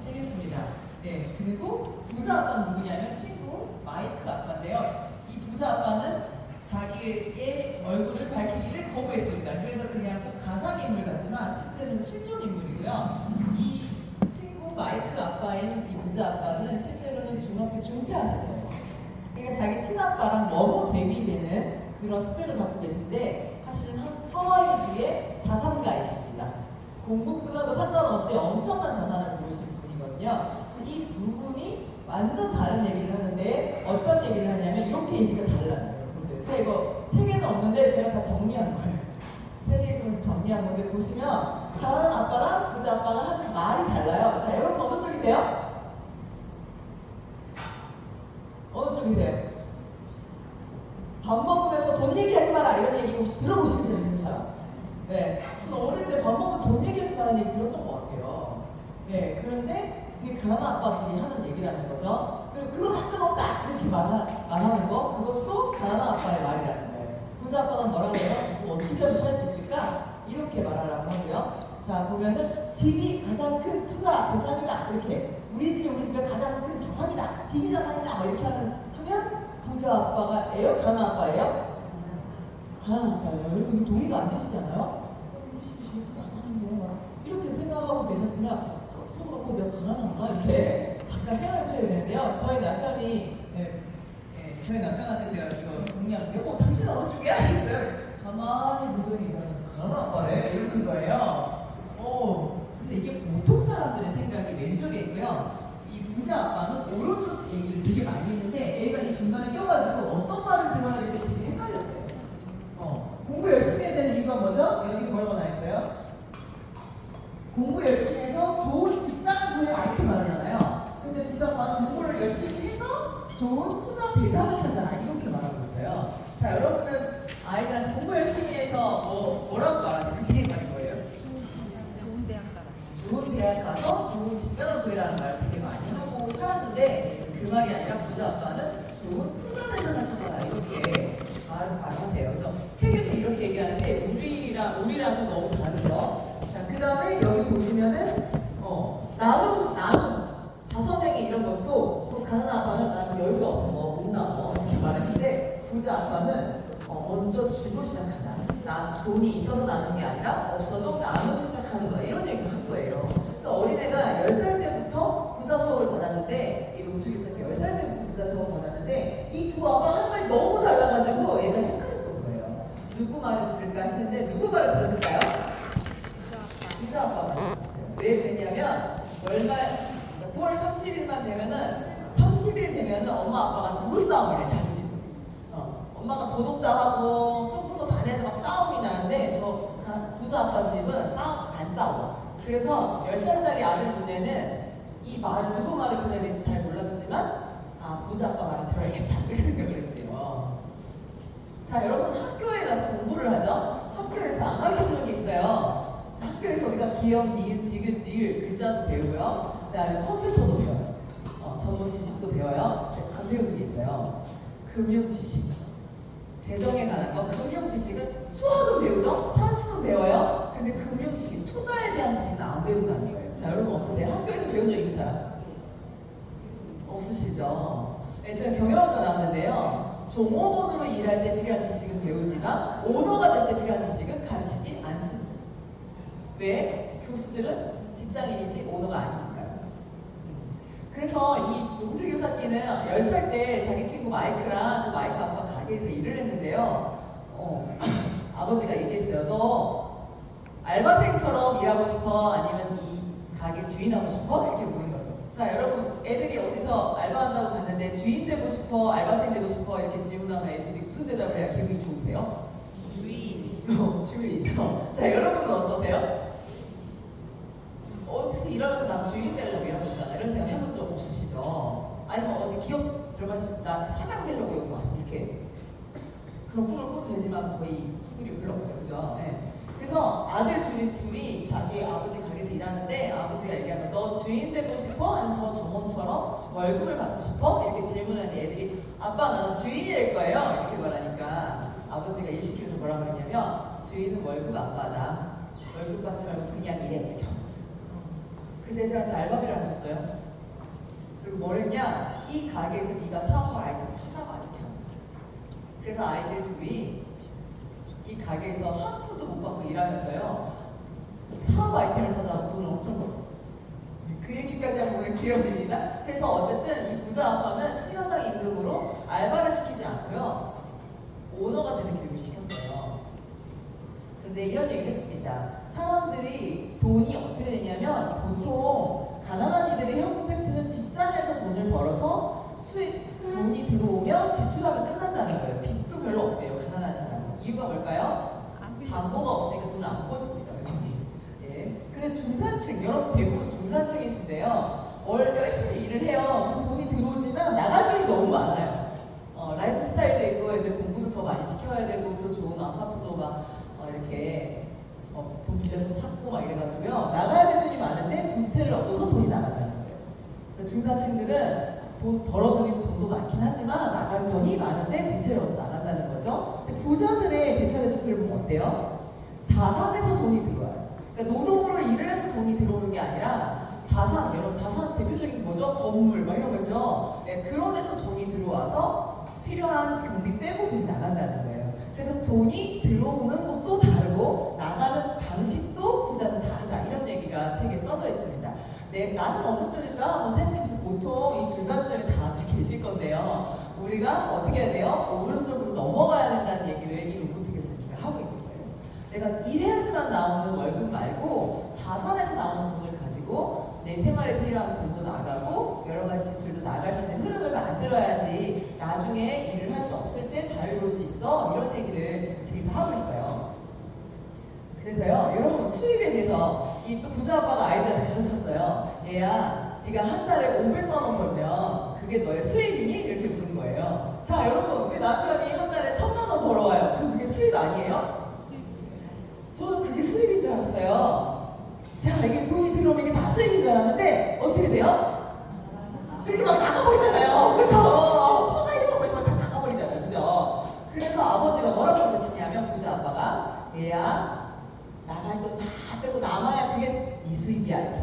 치겠습니다. 네, 그리고 부자 아빠는 누구냐면 친구 마이크 아빠인데요. 이 부자 아빠는 자기의 얼굴을 밝히기를 거부했습니다. 그래서 그냥 꼭 가상인물 같지만 실제로는 실존 인물이고요. 이 친구 마이크 아빠인 이 부자 아빠는 실제로는 중학교 중퇴하셨어요. 그러니까 자기 친아빠랑 너무 대비되는 그런 스펙을 갖고 계신데 사실은 하와이주의 자산가이십니다. 공부 끝나고 상관없이 엄청난 자산을 모으신 분이거든요. 이 두 분이 완전 다른 얘기를 하는데 어떤 얘기를 하냐면 이렇게 얘기가 달라요. 보세요. 제가 이거 책에는 없는데 제가 다 정리한 거예요. 책 읽으면서 정리한 건데 보시면 가난한 아빠랑 부자 아빠가 하는 말이 달라요. 자, 여러분 어느 쪽이세요? 어느 쪽이세요? 밥 먹으면서 돈 얘기하지 마라 이런 얘기 혹시 들어보신 적 있는 사람? 네, 저는 어릴 때 밥 먹으면서 돈 얘기하지 마라는 얘기 들었던 것 같아요. 네, 그런데 그게 가난한 아빠들이 하는 얘기라는 거죠. 그리고 그거 상관없다 이렇게 말하는 거 그것도 가난한 아빠의 말이라는 거예요. 부자 아빠는 뭐라고 해요? 뭐 어떻게 하면 살 수 있을까? 이렇게 말하라고 하고요. 자, 보면은 집이 가장 큰 투자 대상이다 이렇게 우리 집이 가장 큰 자산이다 집이 자산이다 뭐 이렇게 하면 부자 아빠가예요? 가난한 아빠예요? 가난한 아빠예요. 여러분 이게 동의가 안 되시잖아요? 우리 집이 제일 자산인데 이렇게 생각하고 계셨으면 속으로 내가 가난한가? 이렇게 잠깐 생각해줘야 되는데요. 저희 남편이 저희 남편한테 제가 이거 정리하면서 당신 어느 쪽이야? 이랬어요. 가만히 보더니 나는 가난한 아빠래 이러는 거예요. 그래서 이게 보통 사람들의 생각이 왼쪽에 있고요. 이 부자 아빠는 오른쪽 얘기를 되게 많이 했는데 애가 이 중간에 껴가지고 어떤 말을 들어야 될지 되게 헷갈렸대요. 공부 열심히 해야 되는 이유가 뭐죠? 여기 뭐라고 나와있어요? 공부 열심히 해서 좋은 직장을 구해라 이렇게 말하잖아요. 근데 부자 아빠는 공부를 열심히 해서 좋은 투자 대상을 찾아라 이렇게 말하고 있어요. 자, 여러분은 아이들한테 공부 열심히 해서 뭐라고 말하지? 그 뒤에 말이 뭐예요? 좋은 대학 가라. 좋은 대학 가서 좋은 직장을 구해라는 말을 되게 많이 하고 살았는데 그 말이 아니라 부자 아빠는 좋은 투자 대상을 찾아라 이렇게 말하세요. 그래서 책에서 이렇게 얘기하는데 우리랑은 너무 다르죠. 자, 그 다음에 여기 보시면은 나눔 자선행위 이런 것도 또 가난한 아빠는 나는 여유가 없어서 못 나눠 이렇게 말했는데 부자 아빠는 먼저 주고 시작한다. 나 돈이 있어서 나누는 게 아니라 없어도 나누고 시작하는 거야. 이런 얘기를 한 거예요. 그래서 어린애가 10살 때부터 부자 수업을 받았는데 이 롱투교사가 10살 때부터 부자 수업을 받았는데 이 두 아빠가 한 말이 너무 달라가지고 얘가 헷갈렸던 거예요. 누구 말을 들을까 했는데 누구 말을 들었을까요? 부자 아빠 말을 들었어요. 왜 그랬냐면 월말 9월 30일만 되면은 30일 되면은 엄마 아빠가 부부싸움을 해 자기 집. 엄마가 도둑다 하고 청구서 다 내서 막 싸움이 나는데 저 부자 아빠 집은 안 싸워. 그래서 10살짜리 아들 눈에는 이 말을 누구 말을 들어야 될지 잘 몰랐지만 부자 아빠 말을 들어야겠다 이렇게 생각을 했대요. 자, 여러분 학교에 가서 공부를 하죠. 학교에서 안 가르쳐주는 게 있어요. 자, 학교에서 우리가 기억, 니은, 디귿, 리을 글자도 배우고요. 그다음에 컴퓨터도 배워요. 전문 지식도 배워요. 안 배우는 게 있어요. 금융 지식. 재정에 관한 거, 금융 지식은 수학은 배우죠? 산수는 배워요? 근데 금융 지식, 투자에 대한 지식은 안 배운다는 거예요. 자, 여러분 어떠세요? 학교에서 배운 적 있는 사람? 없으시죠? 네, 제가 경영학과 나왔는데요. 종업원으로 일할 때 필요한 지식은 배우지만 오너가 될 때 필요한 지식은 가르치지 않습니다. 왜? 교수들은 직장인이지 오너가 아니니까요. 그래서 이 롱투 교사님은 10살 때 자기 친구 마이크랑 그 마이크 아빠 가게에서 일을 했는데요. 아버지가 얘기했어요. 너 알바생처럼 일하고 싶어? 아니면 이 가게 주인하고 싶어? 이렇게 물은 거죠. 자, 여러분 애들이 어디서 알바한다고 갔는데 주인 되고 싶어? 알바생 되고 싶어? 이렇게 질문하면 애들이 무슨 대답을 해야 기분이 좋으세요? 주인. 주인. 자, 여러분은 어떠세요? 어디서 일하면서 나 주인 되려고 일하고 있잖아. 이런 생각 해본 적 없으시죠? 아니면 어디 기업 들어가시면 나 사장 되려고 여기 왔어. 이렇게. 그런 꿈을 꿔도 되지만 거의 확률이 별로 없죠. 그죠? 네. 그래서 아들 둘이 자기 아버지 가게에서 일하는데 아버지가 얘기하면 너 주인 되고 싶어? 아니면 저 점원처럼 월급을 받고 싶어? 이렇게 질문하는 애들이 아빠 나는 주인이 될 거예요. 이렇게 말하니까 아버지가 일시켜서 뭐라고 했냐면 주인은 월급 안 받아. 월급 받지 말고 그냥 일해. 그래서 애들한테 알바비를 안 줬어요. 그리고 뭘 했냐? 이 가게에서 네가 사업을 알고 찾아봐 이렇게 하는 거예요. 그래서 아이들 둘이 이 가게에서 한 푼도 못 받고 일하면서요 사업 아이템을 찾아서 돈을 엄청 벌었어요. 그 얘기까지 하면 오늘 길어집니다. 그래서 어쨌든 이 부자 아빠는 시간당 임금으로 알바를 시키지 않고요 오너가 되는 교육을 시켰어요. 그런데 이런 얘기를 했습니다. 사람들이 돈이 어떻게 되냐면 보통 가난한 이들의 현금 팩트는 직장에서 돈을 벌어서 돈이 들어오면 지출하면 끝난다는 거예요. 빚도 별로 없대요. 가난한 사람은. 이유가 뭘까요? 담보가 없으니까 돈을 안 꿔줍니다. 예. 근데 중산층, 여러분 대부분 중산층이신데요. 열심히 일을 해요. 돈이 들어오지만 나갈 돈이 너무 많아요. 라이프 스타일도 있고 애들 공부도 더 많이 시켜야 되고 또 좋은 아파트도 막 이렇게 돈 빌려서 샀고 막 이래가지고요. 나가야 될 돈이 많은데 부채를 얻어서 돈이 나간다는 거예요. 중산층들은 돈 벌어들이는 돈도 많긴 하지만 나갈 돈이 많은데 부채를 얻어 나간다는 거죠. 근데 부자들의 대차례 지표를 보면 어때요? 자산에서 돈이 들어와요. 그러니까 노동으로 일을 해서 돈이 들어오는 게 아니라 자산, 여러분 자산 대표적인 뭐죠? 건물 막 이런 거죠. 네, 그런 데서 돈이 들어와서 필요한 경비 빼고 돈이 나간다는 거예요. 그래서 돈이 들어오는 것도 다르고 나가는 방식도 부자는 다르다. 이런 얘기가 책에 써져 있습니다. 네, 나는 어느 쪽일까 한번 생각해보세요. 보통 이 중간점에 다들 계실 건데요. 우리가 어떻게 해야 돼요? 오른쪽으로 넘어가야 된다는 얘기를 이 로보틱에서 하고 있는 거예요. 내가 일해야지만 나오는 월급 말고 자산에서 나오는 돈을 가지고 내 생활에 필요한 돈도 나가고 여러 가지 지출도 나갈 수 있는 흐름을 만들어야지 나중에 일을 할 수 없을 때 자유로울 수 있어. 이런 얘기를 지금 하고 있어요. 그래서요, 여러분 수입에 대해서 이 또 부자 아빠가 아이들한테 가르쳤어요. 얘야, 네가 한 달에 500만 원 벌면 그게 너의 수입이니? 이렇게 물은 거예요. 자, 여러분 우리 남편이 한 달에 1000만 원 벌어와요. 그럼 그게 수입 아니에요? 저는 그게 수입인 줄 알았어요. 자, 이게 돈이 들어오면 이게 다 수입인 줄 알았는데 어떻게 돼요? 이렇게 막 나가버리잖아요. 그래서 허가 이런 거 벌써 다 나가버리잖아요. 그죠? 그래서 아버지가 뭐라고 그러시냐면 부자 아빠가 얘야, 나갈 돈 다 빼고 남아야 그게 네 수입이야. 이렇게.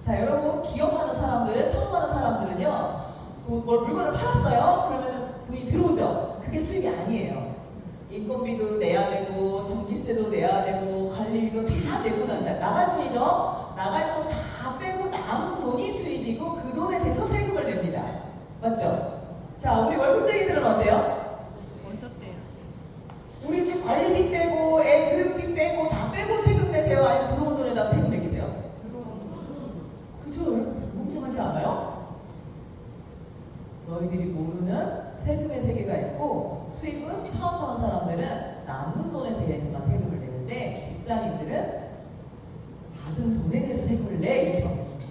자, 여러분 기업하는 사람들, 사업하는 사람들은요 물건을 팔았어요. 그러면 돈이 들어오죠. 그게 수입이 아니에요. 인건비도 내야 되고 전기세도 내야 되고 관리비도 다 내고 나갈 돈이죠. 나갈 돈 다 빼고 남은 돈이 수입이고 그 돈에 대해서 세금을 냅니다. 맞죠? 자, 우리 월급쟁이들은 어때요? 어떻대요? 우리 집 관리비 빼고 애 교육비 빼고 다 빼고 세금 내세요? 아니면 들어온 돈에다 세금 매기세요? 그죠? 궁금하지 않아요? 너희들이 모르는 세금의 세계가 있고 수입은 사업하는 사람들은 남는 돈에 대해서만 세금을 내는데 직장인들은 받은 돈에 대해서 세금을 내. 이렇게 말해줍니다.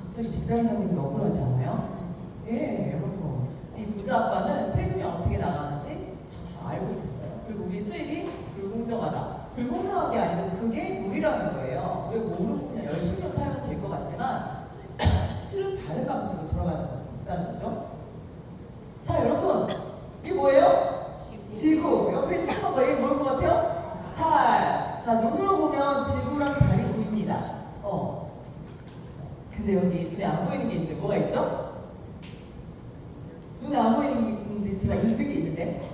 갑자기 직장인 하면 억울하지 않아요? 예, 여러분 이 부자 아빠는 세금이 어떻게 나가는지 다 잘 알고 있었어요. 그리고 우리 수입이 불공정하다. 불공정한 게 아니고 그게 룰이라는 거예요. 우리가 모르고 그냥 열심히 살면 될 것 같지만 실은 다른 방식으로 돌아가는 거죠. 자, 여러분 이게 뭐예요? 지구. 옆에 쭉 봐봐. 이게 뭘 것 같아요? 달. 자, 눈으로 보면 지구랑 달이 보입니다. 근데 여기 눈에 안 보이는 게 있는데 뭐가 있죠? 눈에 안 보이는 게 있는데 지금 인력이 있는데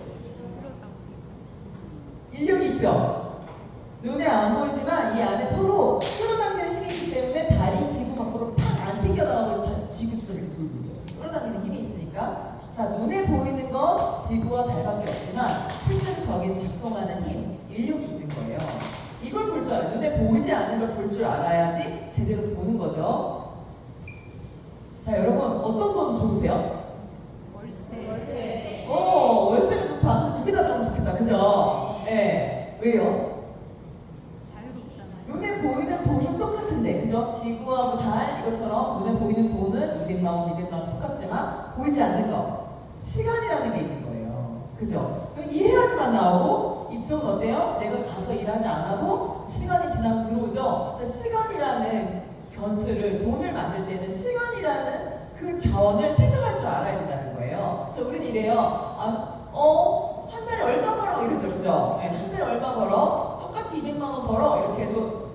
인력이 있죠? 눈에 안 보이지만 이 안에 서로 끌어당기는 힘이 있기 때문에 달이 지구 밖으로 팍 안 튕겨나가고 지구 주변을 이렇게 돌고 있죠. 끌어당기는 힘이 있으니까. 자, 눈에 보이는 건 지구와 달밖에 없지만 실질적인 작동하는 힘, 인력이 있는 거예요. 이걸 볼 줄 알아요. 눈에 보이지 않는 걸 볼 줄 알아야지 제대로 보는 거죠. 자, 여러분 어떤 돈 좋으세요? 월세. 월세가 좋다. 근데 두 개 다 들어오면 좋겠다. 그죠? 네. 왜요? 자유롭잖아요. 눈에 보이는 돈은 똑같은데, 그죠? 지구하고 달 이것처럼 눈에 보이는 돈은 200만 원, 200만 원 똑같지만 보이지 않는 거, 시간이라는 게 있는 거예요. 그죠? 일해야지만 나오고 이쪽은 어때요? 내가 가서 일하지 않아도 시간이 지나면 들어오죠? 시간이라는 변수를 돈을 만들 때는 시간이라는 그 자원을 생각할 줄 알아야 된다는 거예요. 그래서 우리는 이래요. 한 달에 얼마 벌어? 이러죠. 그죠? 네, 한 달에 얼마 벌어? 똑같이 200만 원 벌어. 이렇게 해도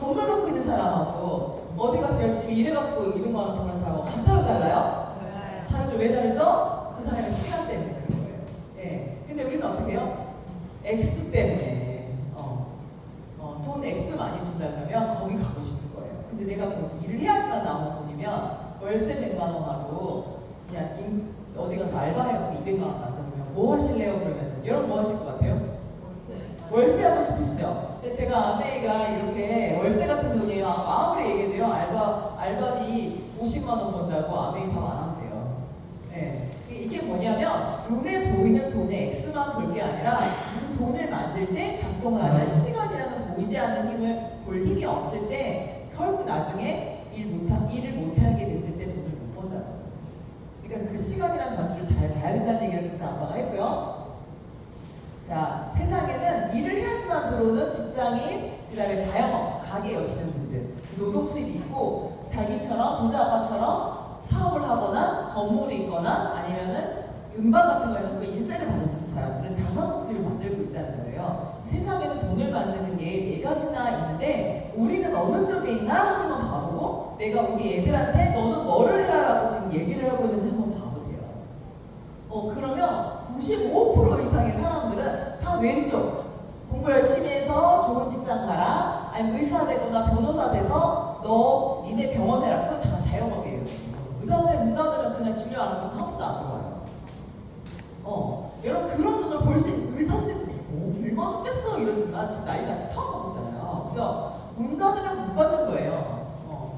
건물 갖고 있는 사람하고 어디 가서 열심히 일해갖고 200만 원 버는 사람하고 같아요, 달라요? 몰라요. 다르죠. 왜 다르죠? 그 사람의 시간 때문에 그런 거예요. 예. 근데 우리는 어떻게 해요? X 때문에 돈 X 많이 준다 그러면 거기 가고 싶을 거예요. 근데 내가 거기서 일을 해야지만 나오는 돈이면 월세 100만 원 하고 그냥 어디 가서 알바해갖고 200만 원 난다 그러면 뭐 하실래요? 그러면 여러분 뭐 하실 것 같아요? 월세 하고 싶으시죠? 근데 제가 아메이가 이렇게 월세 같은 돈이에요. 아무리 얘기해도요. 알바비 50만 원 번다고 아메이 사업 안 한대요. 네. 이게 뭐냐면 눈에 보이는 돈의 액수만 볼 게 아니라 그 돈을 만들 때 작동하는 시간이라는 보이지 않는 힘을 볼 힘이 없을 때 결국 나중에 일을 못하게 됐을 때 돈을 못 번다는 거예요. 그러니까 그 시간이라는 변수를 잘 봐야 된다는 얘기를 부자 아빠가 했고요. 자, 세상에는 일을 해야지만 들어오는 직장인, 그 다음에 자영업, 가게 여시는 분들, 노동 수입이 있고 자기처럼 부자 아빠처럼 사업을 하거나 건물이 있거나 아니면은 음반 같은 거 해서 인세를 받을 수 있는 사람들은 자산성 수입을 만들고 있다는 거예요. 세상에는 돈을 만드는 게 4가지나 있는데 우리는 어느 쪽에 있나 한번 봐보고 내가 우리 애들한테 너는 뭐를 해라라고 지금 얘기를 하고 있는지 한번 봐보세요. 그러면 95% 이상의 사람들은 다 왼쪽. 공부 열심히 해서 좋은 직장 가라. 아니면 의사 되거나 변호사 돼서 니네 병원 해라. 그건 다 자영업이에요. 의사 선생님 문 닫으면 그냥 진료 안 하면 한 번도 안 들어와요. 여러분 그런 눈을 볼 수 있는 의사인데 굶어 죽겠어 이러지만 지금 나이 같이 파워가 없잖아요. 그죠? 문 닫으면 못 받는 거예요.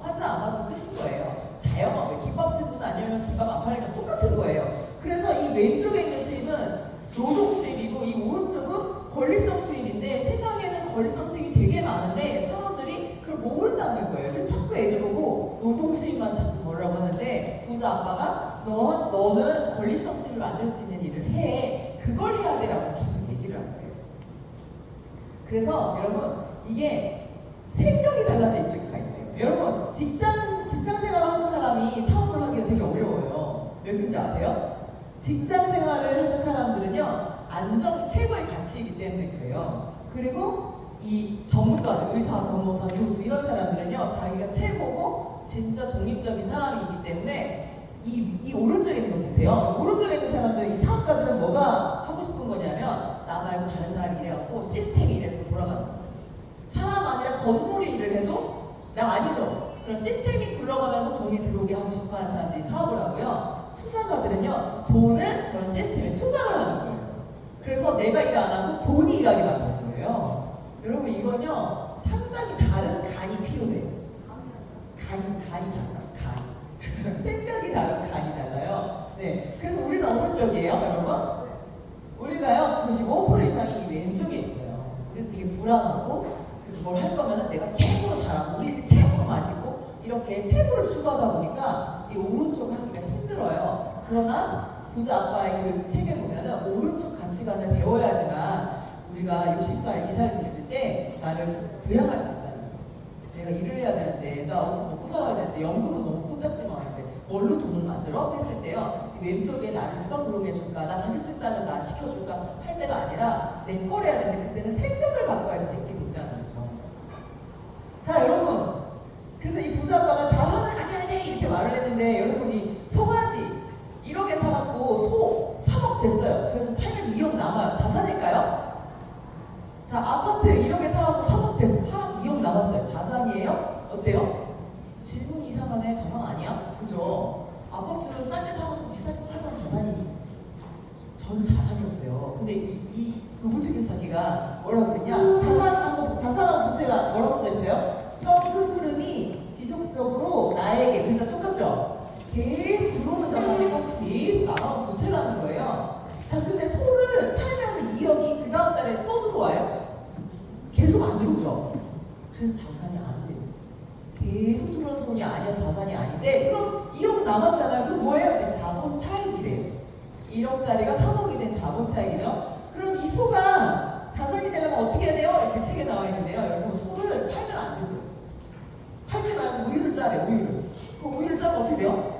환자 안 받는 뜻인 거예요. 자영업에 김밥집은 아니면 김밥 안 팔리면 똑같은 거예요. 그래서 이 왼쪽에 있는 수입은 노동 수입이고 이 오른쪽은 권리성 수입인데 세상에는 권리성 수입이 되게 많은데 사람들이 그걸 모른다는 거예요. 그래서 자꾸 애들 보고 노동 수입만 자꾸 뭐라고 하는데 부자 아빠가 너는 권리성 수입을 만들 수 있는 일을 해. 그걸 해야 돼라고 계속 얘기를 하는 거예요. 그래서 여러분 이게 생각이 달라서 이쪽가 있대요. 여러분 직장 생활을 하는 사람이 사업을 하기가 되게 어려워요. 왜 그런지 아세요? 직장 생활을 하는 사람들은요 안정이 최고의 가치이기 때문에 그래요. 그리고 이 전문가들, 의사, 변호사, 교수 이런 사람들은요 자기가 최고고 진짜 독립적인 사람이기 때문에 이 오른쪽에 있는 걸 못해요. 오른쪽에 있는 사람들, 이 사업가들은 뭐가 하고 싶은 거냐면 나 말고 다른 사람이 일해갖고 시스템이 이래도 돌아가는 거예요. 사람 아니라 건물이 일을 해도 나 아니죠. 그럼 시스템이 굴러가면서 돈이 들어오게 하고 싶어하는 사람들이 사업을 하고요. 투자가들은요 돈을 저런 시스템에 투자를 하는 거예요. 그래서 내가 일 안 하고 돈이 일하게 만드는 거예요. 여러분 이건요 상당히 다른 간이 필요해요. 간이 달라요. 생각이 다른 간이 달라요. 네, 그래서 우리는 어느 쪽이에요, 여러분? 우리가요 95% 이상이 이 왼쪽에 있어요. 우리는 되게 불안하고 뭘 할 거면은 내가 최고로 잘하고 우리 최고로 맛있고 이렇게 최고를 추구하다 보니까 이 오른쪽 하기가 힘들어요. 그러나 부자 아빠의 그 책에 보면은 오른쪽 가치관을 배워야지만 우리가 60살 이상이 있을 때 나를 부양할 수 있다는 거예요. 내가 일을 해야 되는데 나 어디서 먹고 살아야 되는데 연금은 너무 꽂았지만 뭘로 돈을 만들어? 했을 때요 왼쪽에 나를 누가 고용해줄까? 나 자격증 따면 나 시켜줄까? 할 때가 아니라 내 걸 해야 되는데 그때는 생각을 바꿔야지 내게 된다는 거죠. 자 여러분 그래서 이 부자 아빠가 자산을 가져야 돼 이렇게 말을 했는데 여러분이 소가지 1억에 사갖고 소 3억 됐어요. 그래서 팔면 2억 남아요. 자산일까요? 자 아파트 1억에 사갖고 3억 됐어. 8억 2억 남았어요. 자산이에요? 어때요? 질문 이상하네. 자산 아니야? 그죠? 아파트는 싼 데 사갖고 비싼 데 팔면 자산이 저는 자산이었어요. 근데 이 로보틱 사기가 뭐라고 그랬냐? 자산하고 부채가 뭐라고 써져 있어요? 현금 흐름이 지속적으로 나에게 글자 똑같죠? 계속 들어오는 자산이고 계속 나가고 부채라는 거예요. 자 근데 소를 팔면 2억이 그 다음 달에 또 들어와요? 계속 안 들어오죠? 그래서 자산이 안 돼요. 계속 들어오는 돈이 아니야 자산이 아닌데 그럼 2억 남았잖아요. 그럼 뭐예요? 자본 차익이래요. 1억짜리가 3억이 된 자본 차익이죠. 그럼 이 소가 자산이 되려면 어떻게 해야 돼요? 이렇게 책에 나와 있는데요. 여러분 소를 팔면 안 돼요. 팔지 말고 우유를 짜래요. 우유를. 그 우유를 짜면 어떻게 돼요?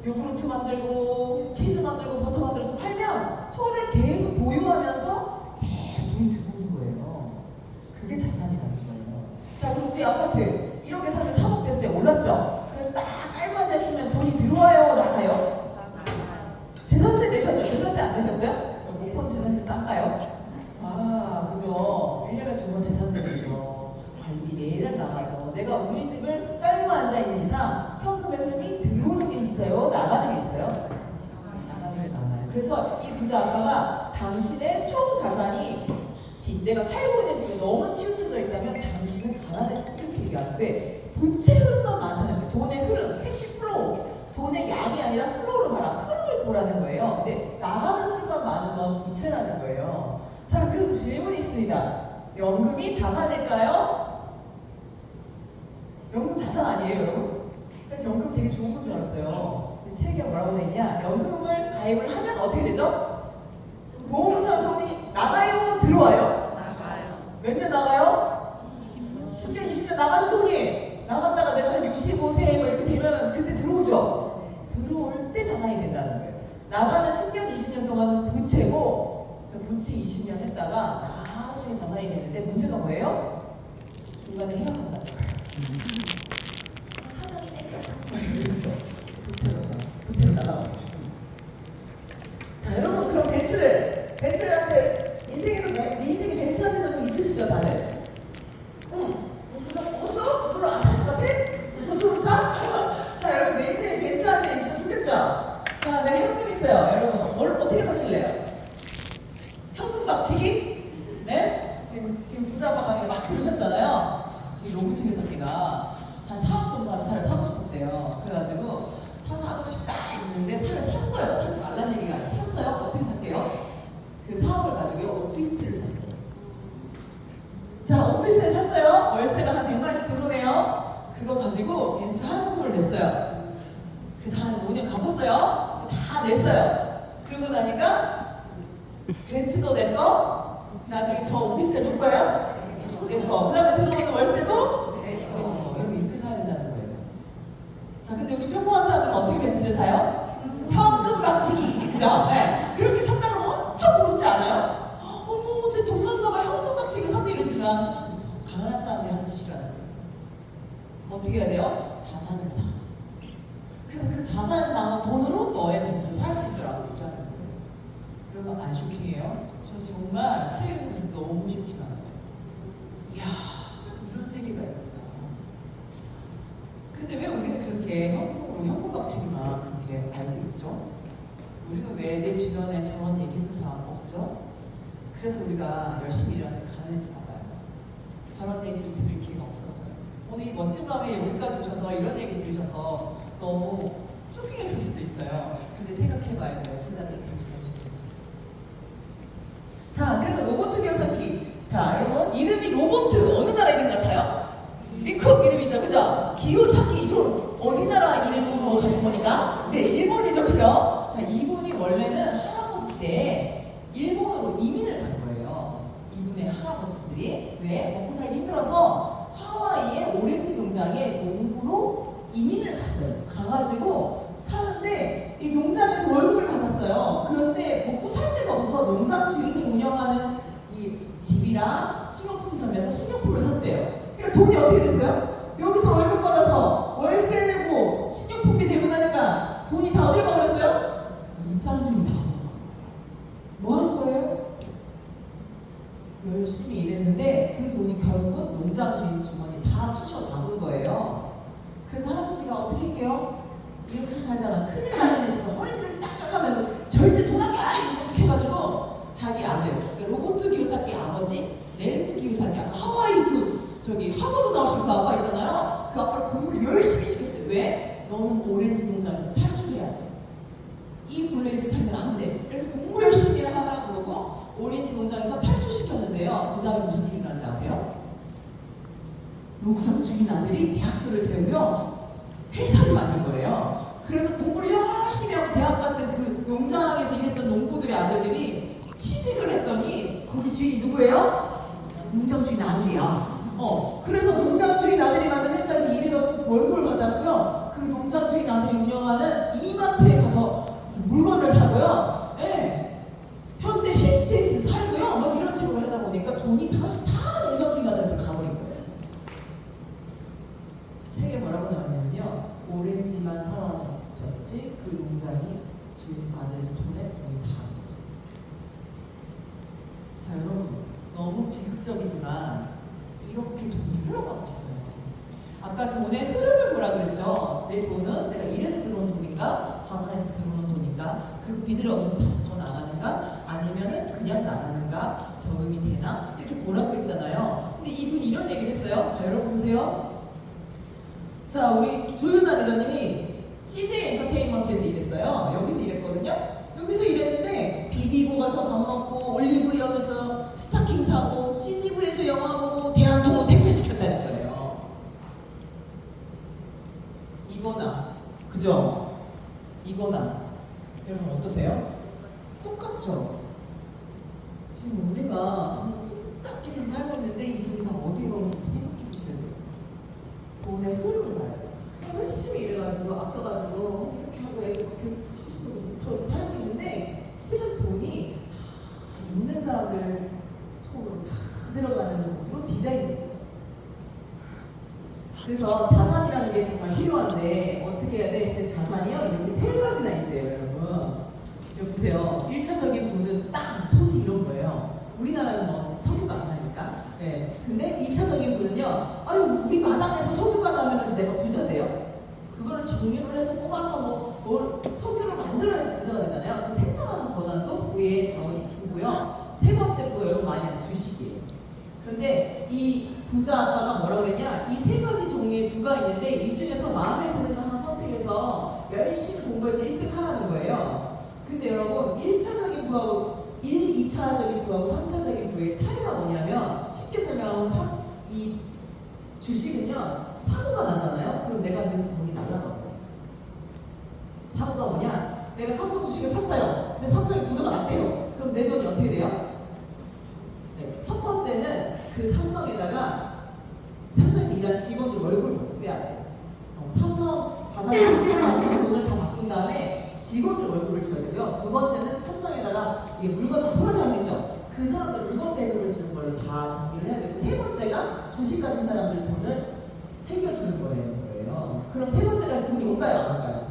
요구르트 만들고 치즈 만들고 버터 만들어서 팔면 소를 계속 보유하면서 계속 돈이 들어오는 거예요. 그게 자산이라는 거예요. 자 우리 아파트 1억에 사는 3억 됐어요. 올랐죠? 그럼 딱 깔만 됐으면 돈이 들어와요, 나가요? 재산세 내셨죠? 재산세 안 내셨어요? 목포는 재산세 싼가요? 아, 그죠? 1년에 2번 재산세 내죠. 관리 매달 나가죠. 내가 우리 집을 깔고 앉아있는 이상 현금의 흐름이 들어오는 게 있어요? 나가는 게 있어요? 나가는 게 많아요. 그래서 이 부자 아빠가 당신의 총 자산이 내가 살고 있는 집에 너무 치우쳐져 있다면 당신은 가난해서 이렇게 얘기하는데 부채 흐름만 많다는 거예요. 돈의 흐름, 캐시 플로우. 돈의 양이 아니라 플로우를 봐라. 흐름을 보라는 거예요. 근데 나가는 흐름만 많은 건 부채라는 거예요. 자, 그래서 질문이 있습니다. 연금이 자산일까요? 연금 자산 아니에요, 여러분? 그래서 연금 되게 좋은 건 줄 알았어요. 근데 책에 뭐라고 되어 있냐? 연금을 가입을 하면 어떻게 되죠? 보험사 돈이 나가요? 들어와요? 몇 년 나가요? 10년, 20년 나가는 돈이 나갔다가 내가 한 65세 뭐 이렇게 되면 그때 들어오죠? 들어올 때 자산이 된다는 거예요. 나가는 10년, 20년 동안은 부채고 부채 20년 했다가 나중에 자산이 되는데 문제가 뭐예요? 중간에 해약한다는 거예요. 사정이 생겼어. 부채로 나가요. 자, 여러분 그럼 벤츠한테 인생에서 내 인생에 벤츠한테 적용 있으시죠, 다들? 응. 부정 없어? 그걸 안 탈 것 같아? 더 좋은 차? 자, 여러분 내 인생에 벤츠한테 있으면 좋겠죠? 자, 내가 현금 있어요. 여러분 뭘 어떻게 사실래요? 현금 박치기? 네? 지금 부자 아빠 강의를 막 들으셨잖아요. 이 로봇 회사입니다. 한 4억 정도 하는 차를 사고 싶었대요. 그래가지고 차 사고 싶다 했는데 차를 샀어요. 사지 말란 얘기가 아니라 샀어요. 어떻게 샀대요? 그 사업을 가지고 오피스텔을 샀어요. 자, 오피스텔 샀어요. 월세가 한 100만 원씩 들어오네요. 그거 가지고 벤츠 할부금을 냈어요. 그래서 한 5년 갚았어요. 다 냈어요. 그러고 나니까 벤츠도 내 거, 나중에 저 오피스텔 누구 거예요? 내 거. 그 다음에 들어오는 월세도 내 거. 여러분 이렇게 사야 된다는 거예요. 자, 근데 우리 평범한 사람들은 어떻게 벤츠를 사요? 현금 박치기, 그죠? 네. 그렇게 산다고 엄청 고급지 않아요? 어머, 쟤 돈 많나봐 현금 박치기 산다 이러지만 가난한 사람들이 하는 짓이라는 거예요. 어떻게 해야 돼요? 자산을 사. 그래서 그 자산에서 나온 돈으로 너의 벤츠를 살 수 있으라고 얘기하는 거예요. 여러분 안 쇼킹해요? 저 정말 책을 보면서 너무 쇼킹한 거예요. 이야, 이런 세계가 있구나. 근데 왜 우리는 그렇게 현금 박치기만 그렇게 알고 있죠? 우리가 왜 내 주변에 저런 얘기해준 사람 없죠? 그래서 우리가 열심히 일하는 가난해지나 봐요. 저런 얘기를 들을 기회가 없어서요. 오늘 이 멋진 밤에 여기까지 오셔서 이런 얘기 들으셔서 너무 쇼킹했을 수도 있어요. 근데 생각해봐야 돼요. 부자들 가지고 거지. 자, 그래서 로봇 기어석기. 자, 여러분 이름이 로봇 어느 나라 이름 같아요? 미국 이름이죠, 그죠? 기요사키 이존 어디 나라 이름 뭐 가신 거니까? 네, 일본이죠, 그죠? 자, 이분이 원래는 할아버지 때 일본으로 이민을 간 거예요. 이분의 할아버지들이 왜? 먹고 살기 힘들어서 하와이의 오렌지 농장에 농부로 이민을 갔어요. 가가지고 사는데 이 농장에서 월급을 받았어요. 그런데 먹고 살 데가 없어서 농장 주인이 운영하는 이 집이랑 식료품점에서 식료품을 샀대요. 그러니까 돈이 어떻게 됐어요? 여기서 월급 받아서 월세 내고 식료품비 내고 나니까 돈이 다 어디로 가버렸어요? 농장 주인 다 먹어. 뭐 한 거예요? 열심히 일했는데 그 돈이 결국은 농장 주인 주머니 다 쑤셔 박은 거예요. 그래서 할아버지가 어떻게 할게요? 이렇게 살다가 큰일 나는 데 있어서 허리를 딱 잘라면 절대 돈 아껴! 이렇게 해가지고 자기 아들, 그러니까 로봇 기요사키 아버지, 렐프 기요사키 아까 하와이 저기 하버드 나오신 그 아빠 있잖아요. 그 아빠를 공부를 열심히 시켰어요. 왜? 너는 오렌지 농장에서 탈출해야 돼. 이 굴레에서 살면 안 돼. 그래서 공부 열심히 하라 그러고 오렌지 농장에서 탈출시켰는데요. 그 다음에 무슨 일이 일어난지 아세요? 농장 주인 아들이 대학교를 세우고요. 회사를 만든 거예요. 그래서 공부를 열심히 하고 대학 갔던 그 농장에서 일했던 농부들의 아들들이 취직을 했더니 거기 주인이 누구예요? 농장 주인 아들이야. 그래서 농장 주인 아들이 만든 회사에서 일해갖고 월급을 받았고요. 그 농장 주인 아들이 운영하는 이마트에 가서 물건을 사고요. 네. 현대 힐스테이트에서 살고요. 막 이런 식으로 하다 보니까 돈이 다 농장 주인 아들한테 가버린 거예요. 책에 뭐라고 나왔냐면요. 오렌지만 사라졌지 그 농장이 준 아들의 돈에 돈이 다. 자 여러분 너무 비극적이지만 이렇게 돈이 흘러가고 있어요. 아까 돈의 흐름을 뭐라 그랬죠? 내 돈은 내가 일해서 들어온 돈인가 자산에서 들어오는 돈인가 그리고 빚을 얻어서 다시 더 나가는가 아니면은 그냥 나가는가 저금이 되나 이렇게 보라고 했잖아요. 근데 이분이 이런 얘기를 했어요. 자 여러분 보세요. 자 우리 조윤아 리더님이 CJ 엔터테인먼트에서 일했어요. 여기서 일했거든요. 여기서 일했는데 비비고 가서 밥 먹고 올리브영에서 스타킹 사고 CGV에서 영화 보고 대한통운 택배 시켰다는 거예요. 이거나 그죠? 이거나 여러분 어떠세요? 똑같죠? 지금 우리가 돈 진짜 아끼면서 살고 있는데 이 돈이 다 어디로 가는지 생각해 보셔야 돼요. 돈의 흐름을 봐요. 열심히 일해가지고 아껴가지고 이렇게 하고 애들 막 교육하고 싶고 더 살고 있는데 실은 돈이 다 있는 사람들 속으로 다 들어가는 곳으로 디자인되어 있어요. 그래서 자산이라는 게 정말 필요한데 어떻게 해야 돼? 이제 자산이요 이렇게 세 가지나 있대요 여러분. 여기 보세요. 1차적인 부는 땅, 토지 이런 거예요. 우리나라는 뭐 석유가 안 나니까. 네. 근데 2차적인 부는요. 아유 우리 마당에서 석유가 나면 내가 부자 돼요? 그거를 정리를 해서 뽑아서 뭘 석유를 만들어야지 부자가 되잖아요. 그 생산하는 권한도 부의 자원이 부고요. 세 번째 부가 여러분 많이 하는 주식이에요. 그런데 이 부자 아빠가 뭐라 그랬냐? 이 세 가지 종류의 부가 있는데 이 중에서 마음에 드는 거 하나 선택해서 열심히 공부해서 1등 하라는 거예요. 근데 여러분 1차적인 부하고 2차적인 부하고 3차적인 부의 차이가 뭐냐면 쉽게 설명하면 이 주식은요 사고가 나잖아요. 그럼 내가 넣은 돈이 날라가거든요. 사고가 뭐냐? 내가 삼성 주식을 샀어요. 근데 삼성이 부도가 났대요. 그럼 내 돈이 어떻게 돼요? 네. 첫 번째는 그 삼성에다가 삼성에서 일하는 직원들 월급을 먼저 빼야 돼요. 삼성 자산을 바꾸라고 돈을 다 바꾼 다음에 직원들 월급을 줘야 되고요. 두 번째는 삼성에다가 이게 물건 다 파는 사람 있죠? 그 사람들 물건 대금을 주는 걸로 다 정리를 해야 되고 세 번째가 주식 가진 사람들 돈을 챙겨주는 거예요. 그럼 세 번째가 돈이 올까요? 안 올까요?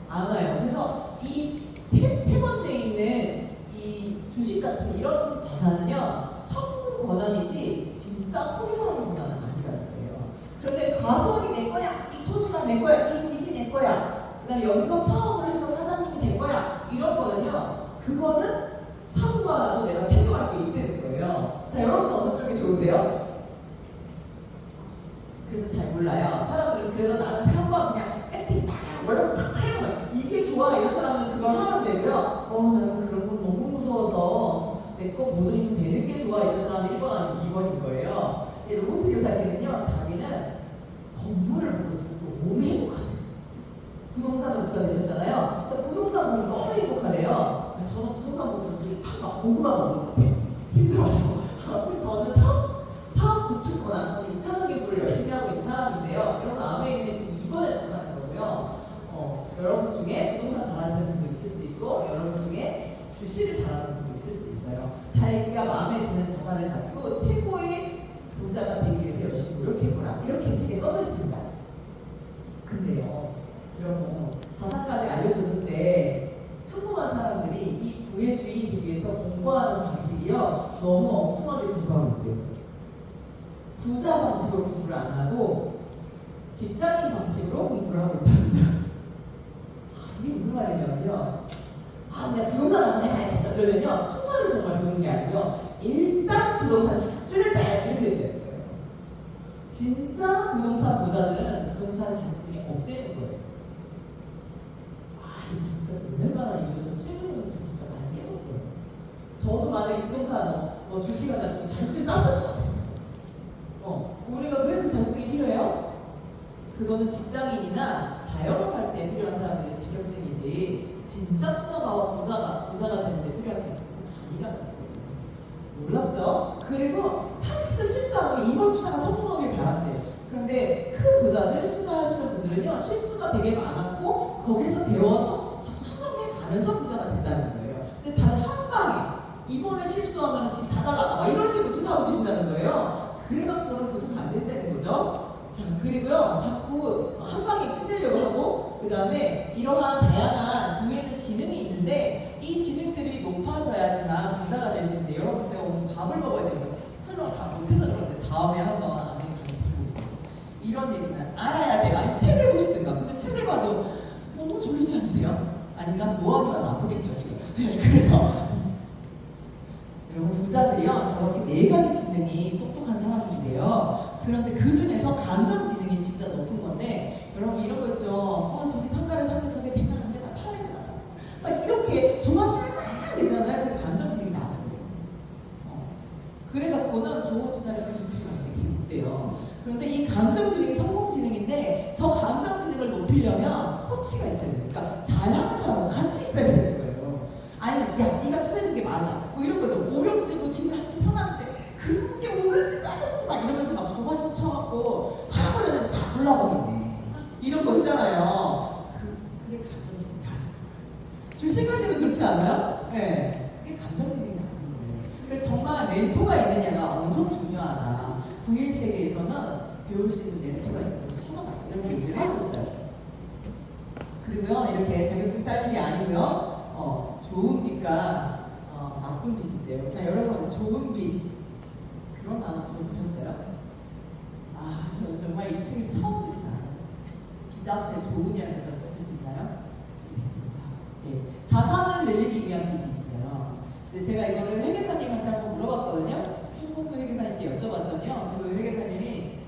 안 와요. 그래서 이 세 번째에 있는 이 주식 같은 이런 자산은요 청구 권한이지 진짜 소유하는 권한은 아니라는 거예요. 그런데 가수원이 내 거야, 이 토지가 내 거야, 이 집이 내 거야, 그다음에 여기서 사업을 해서 사장님이 될 거야 이런 거는요 그거는 사고가 나도 내가 챙겨갈 게 있다는 거예요. 자 여러분 어느 쪽이 좋으세요? 그래서 잘 몰라요. 사람들은 그래도 나는 사업과 그냥 액팅 딱 원래 팍 하는 거야. 이게 좋아 이런 사람은 그걸 하면 되고요. 나는 그런 건 너무 무서워서 내 거 보존이 되는 게 좋아 이런 사람은 1번 아니면 2번인 거예요. 로버트 교사님은요 자기는 건물을 보고 있으면 너무 행복하대요. 부동산을 부자 되셨잖아요. 부동산 보면 너무 행복하대요. 저는 부동산 보고 저는 다 고구마가 먹는 것 같아요. 힘들어서. 근데 저는 사업 구축 권한, 저는 2차적인 부를 열심히 하고 있는 사람인데요. 여러분 아메이는 2번에 속하는 거고요. 여러분 중에 부동산 잘하시는 분도 있을 수 있고 여러분 중에 주식을 잘하는 분도 있을 수 있어요. 자기가 마음에 드는 자산을 가지고 최고의 부자가 되기 위해서 열심히 노력해보라 이렇게 책에 써져 있습니다. 근데요 여러분 자산까지 알려줬는데 평범한 사람들이 이 부의 주인이 되기 위해서 공부하는 방식이요 너무 엉뚱하게 공부하고 있대요. 부자 방식으로 공부를 안 하고 직장인 방식으로 공부를 하고 있답니다. 이게 무슨 말이냐면요. 내가 부동산 한번 해봐야겠어. 그러면요 투자를 정말 배우는 게 아니고요. 일단 부동산 자격증을 따야지 이렇게 되는 거예요. 진짜 부동산 부자들은 부동산 자격증이 없대는 거예요. 이게 진짜 놀랄만한 이유죠. 저 최근부터 진짜 많이 깨졌어요. 저도 만약에 부동산 주식하다 무슨 자격증 땄을 것 같아요. 우리가 왜 그 자격증이 필요해요? 그거는 직장인이나 자영업할 때 필요한 사람들의 자격증이지 진짜 투자가와 부자가 되는 데 필요한 자격증은 아니라는 거예요. 놀랍죠? 그리고 한치도 실수하고 이번 투자가 성공하길 바란대요. 그런데 큰 부자들 투자하시는 분들은요 실수가 되게 많았고 거기서 배워서 자꾸 수정해 가면서 부자가 된다는 거예요. 근데 다들 한 방에 이번에 실수하면 집 다 날라가 이런 식으로 투자하고 계신다는 거예요. 그래갖고는 부자가 안 된다는 거죠. 자, 그리고요, 자꾸 한 방에 끝내려고 하고, 그 다음에 이러한 다양한 부에는 지능이 있는데, 이 지능들이 높아져야지만 부자가 될 수 있는데, 여러분, 제가 오늘 밥을 먹어야 되는 거 설명 다 못해서 그러는데, 다음에 한번 강의 드리고 있어요. 이런 얘기는 알아야 돼요. 아니, 책을 보시든가. 근데 책을 봐도 너무 졸리지 않으세요? 아닌가? 노안이 와서 아프겠죠, 지금. 네, 그래서. 여러분, 부자들이요, 저렇게 4가지 지능이 똑똑한 사람들인데요. 그런데 그 중에서 감정 지능이 진짜 높은 건데, 여러분 이런 거 있죠. 저기 상가를 사면 저게 되나 안 되나, 팔아야 되나 사. 막 이렇게 조마심을 막 내잖아요. 그 감정 지능이 낮은 거예요. 그래갖고는 좋은 투자를 그르치고 나서 이렇게 못돼요. 그런데 이 감정 지능이 성공 지능인데, 저 감정 지능을 높이려면 코치가 있어야 돼요. 그러니까 잘하는 사람하고 같이 있어야 되는 거예요. 아니면 야, 네가 투자하는 게 맞아. 뭐 이런 거죠. 오름지고 집을 한 채 사놨는데 그게 오를지 말아지지 마 이러면서 막 조바심 쳐갖고 팔아버리면 다 골라버리네. 이런 거 있잖아요. 그게 감정지능이 낮은 거예요. 주식할 때는 그렇지 않아요? 네. 그게 감정지능이 낮은 거예요. 그래서 정말 멘토가 있느냐가 엄청 중요하다. 부의 세계에서는 배울 수 있는 멘토가 있는 것을 찾아라. 이렇게 얘기를 하고 있어요. 그리고요, 이렇게 자격증 딸 일이 아니고요. 좋은 빛과 나쁜 빛인데요. 자, 여러분, 좋은 빛 그런 단어 들어보셨어요? 아, 저는 정말 이 책에서 처음 들은 단어. 빛 앞에 좋으냐는 점 붙을 수 있나요? 있습니다. 예. 자산을 늘리기 위한 빛이 있어요. 근데 제가 이거를 회계사님한테 한번 물어봤거든요. 송봉수 회계사님께 여쭤봤더니요, 그 회계사님이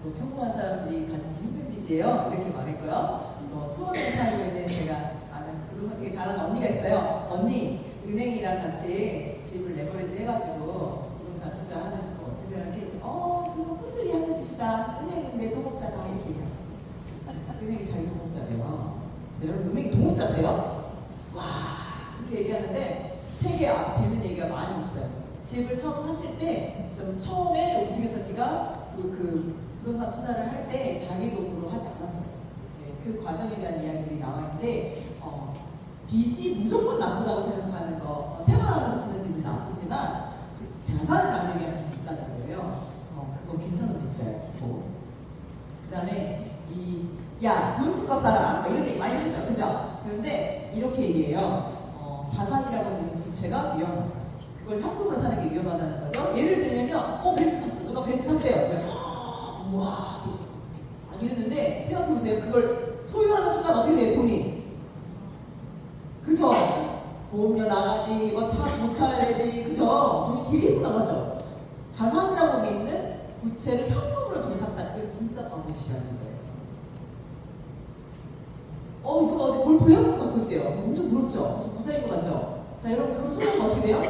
그거 평범한 사람들이 가지기 힘든 빚이에요. 이렇게 말했고요. 수원에 살고 있는 제가 아는 부동산 되게 잘하는 언니가 있어요. 언니, 은행이랑 같이 집을 레버리지 해가지고 부동산 투자하는 거 어떻게 생각해? 그거 꾼들이 하는 짓이다. 은행은 내 동업자다. 이렇게 얘기해요. 은행이 자기 동업자래요. 네, 여러분, 은행이 동업자세요? 와, 이렇게 얘기하는데 책에 아주 재밌는 얘기가 많이 있어요. 집을 처음 사실 때, 좀 처음에 롯데기사기가 그 부동산 투자를 할 때 자기 돈으로 하지 않았어요. 네, 그 과정에 대한 이야기들이 나와 있는데, 빚이 무조건 나쁘다고 생각하는 거, 생활하면서 지는 빚은 나쁘지만 그 자산을 만들기 위한 빚이 있다는 거예요. 그거 괜찮은 빚이라고. 그 다음에 야, 눈수껏 살아. 이런 얘기 많이 하죠. 그죠? 그런데 이렇게 얘기해요. 자산이라고 하는 부채가 위험하다. 그걸 현금으로 사는 게 위험하다는 거죠. 예를 들면요, 벤츠 샀어. 누가 벤츠 샀대요. 우와, 이랬는데 생각해보세요. 그걸 소유하는 순간 어떻게 돼요? 돈이. 그죠? 보험료 나가지, 뭐 차 고쳐야 되지, 그죠? 돈이 계속 나가죠. 자산이라고 믿는 부채를 현금으로 주고 샀다. 그게 진짜 바보짓이라는 거예요. 누가 어디 골프 현금 갖고 있대요. 엄청 부럽죠? 엄청 부자인 것 같죠? 자, 여러분, 그럼 소유하면 어떻게 돼요?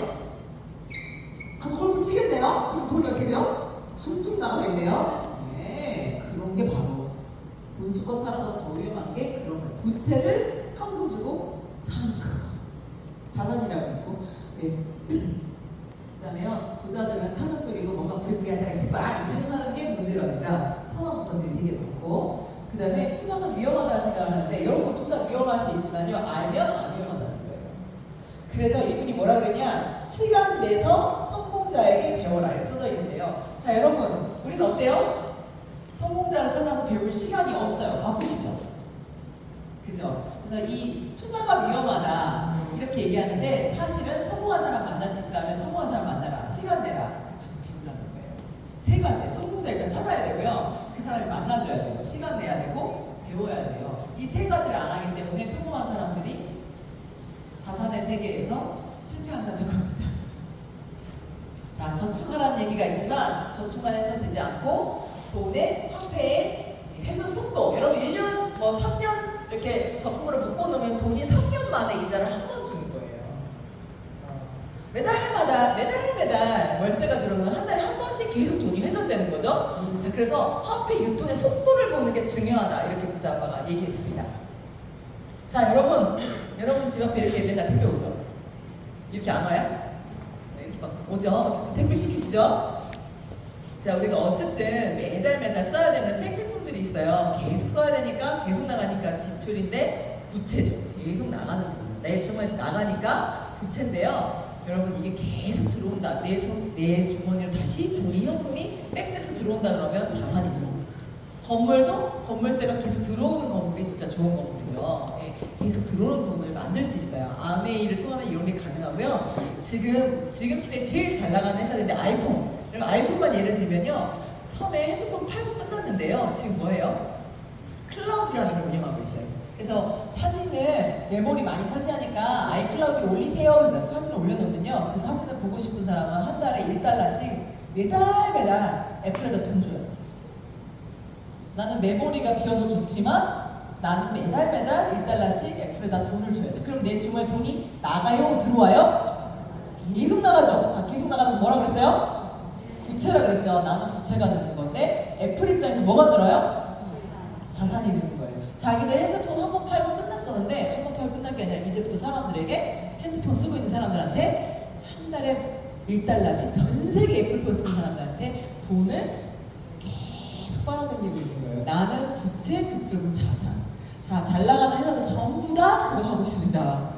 가서 골프 치겠네요? 그럼 돈이 어떻게 돼요? 숭숭 나가겠네요? 네, 그런 게 바로 돈수껏 살아보다 더 위험한 게 그런 거예요. 부채를 현금 주고 사는 거. 자산이라고 있고, 네. 그 다음에요, 부자들은 탐욕적이고 뭔가 불리한 데가 있을 거야 이렇게 생각하는 게 문제랍니다. 선한 부자들이 되게 많고, 그 다음에 투자는 위험하다는 생각을 하는데, 여러분 투자 위험할 수 있지만요, 알면 안 위험하다는 거예요. 그래서 이분이 뭐라 그러냐, 시간 내서 성공자에게 배워라 이렇게 써져 있는데요. 자, 여러분, 우리는 어때요? 성공자를 찾아서 배울 시간이 없어요. 바쁘시죠? 그죠? 그래서 이 투자가 위험하다 이렇게 얘기하는데, 사실은 성공한 사람 만날 수 있다면 성공한 사람 만나라, 시간 내라, 가서 배우라는 거예요. 3가지. 성공자 일단 찾아야 되고요, 그 사람을 만나줘야 돼요, 시간 내야 되고 배워야 돼요. 이 3가지를 안 하기 때문에 평범한 사람들이 자산의 세계에서 실패한다는 겁니다. 자, 저축하라는 얘기가 있지만 저축만 해서 되지 않고 돈의 화폐의 회전 속도, 여러분 1년 뭐 3년 이렇게 적금으로 묶어놓으면 돈이 3년 만에 이자를 한 번 주는 거예요. 매달 월세가 들어오면 한 달에 한 번씩 계속 돈이 회전되는 거죠. 자, 그래서 화폐 유통의 속도를 보는 게 중요하다 이렇게 부자 아빠가 얘기했습니다. 자, 여러분 집 앞에 이렇게 맨날 택배 오죠? 이렇게 안 와요? 네, 이렇게 막 오죠? 어쨌든 택배 시키시죠? 자, 우리가 어쨌든 매달 써야 되는 생필품들이 있어요. 계속 써야 되니까, 계속 나가니까 지출인데 부채죠. 계속 나가는 돈이죠. 내일 주머니에서 나가니까 부채인데요. 여러분 이게 계속 들어온다. 내 주머니로 다시 돈이 현금이 백돼서 들어온다 그러면 자산이죠. 건물도 건물세가 계속 들어오는 건물이 진짜 좋은 건물이죠. 예, 계속 들어오는 돈을 만들 수 있어요. 아메이를 통하면 이런 게 가능하고요. 지금 시대에 제일 잘 나가는 회사인데 아이폰. 그럼 아이폰만 예를 들면요. 처음에 핸드폰 팔고 끝났는데요. 지금 뭐예요? 클라우드라는 걸 운영하고 있어요. 그래서 사진을 메모리 많이 차지하니까 아이클라우드에 올리세요. 그래서 사진을 올려놓으면요. 그 사진을 보고 싶은 사람은 한 달에 1달러씩 매달 애플에다 돈 줘요. 나는 메모리가 비어서 좋지만 나는 매달 1달러씩 애플에다 돈을 줘야 돼. 그럼 내 주머니에 돈이 나가요? 들어와요? 계속 나가죠? 자, 계속 나가는 거 뭐라 그랬어요? 부채라 그랬죠. 나는 부채가 느는 건데 애플 입장에서 뭐가 늘어요? 자산이 느는 거예요. 자기들 핸드폰 한 번 팔고 끝났었는데 한 번 팔고 끝난 게 아니라 이제부터 사람들에게 핸드폰 쓰고 있는 사람들한테 한 달에 1달러씩 전 세계 애플폰 쓰는 사람들한테 돈을 계속 빨아들이고 있는 거예요. 나는 부채, 그쪽은 자산. 자, 잘 나가는 회사들 전부 다 그거 하고 있습니다.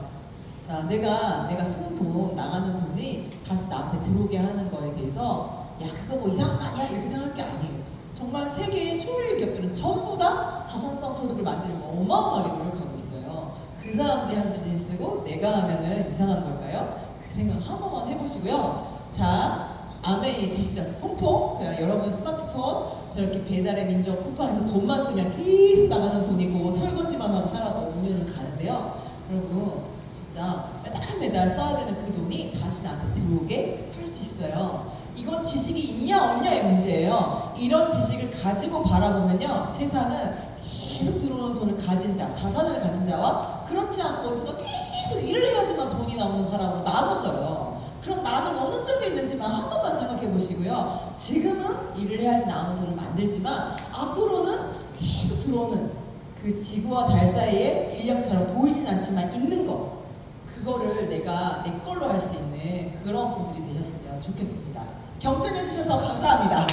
자, 내가 쓰는 돈, 나가는 돈이 다시 나한테 들어오게 하는 거에 대해서 야, 그거 뭐 이상한 거 아니야? 이렇게 생각할 게 아니에요. 정말 세계의 초일류 기업들은 전부 다 자산성 소득을 만들려고 어마어마하게 노력하고 있어요. 그 사람들이 하는 비즈니스고 내가 하면은 이상한 걸까요? 그 생각 한 번만 해보시고요. 자, 아메이 디지털 퐁퐁, 여러분 스마트폰 저렇게 배달의 민족 쿠팡에서 돈만 쓰면 계속 나가는 돈이고 설거지만 하고 살아도 5년은 가는데요. 여러분 진짜 매달 써야 되는 그 돈이 다시 나한테 들어오게 할 수 있어요. 이건 지식이 있냐 없냐의 문제예요. 이런 지식을 가지고 바라보면요, 세상은 계속 들어오는 돈을 가진 자, 자산을 가진 자와 그렇지 않고 어디서 계속 일을 해야지만 돈이 나오는 사람으로 나눠져요. 그럼 나는 어느 쪽에 있는지만 한 번만 생각해 보시고요. 지금은 일을 해야지 나오는 돈을 만들지만 앞으로는 계속 들어오는 그 지구와 달 사이에 인력처럼 보이진 않지만 있는 거, 그거를 내가 내 걸로 할 수 있는 그런 분들이 되셨으면 좋겠습니다. 경청해 주셔서 감사합니다.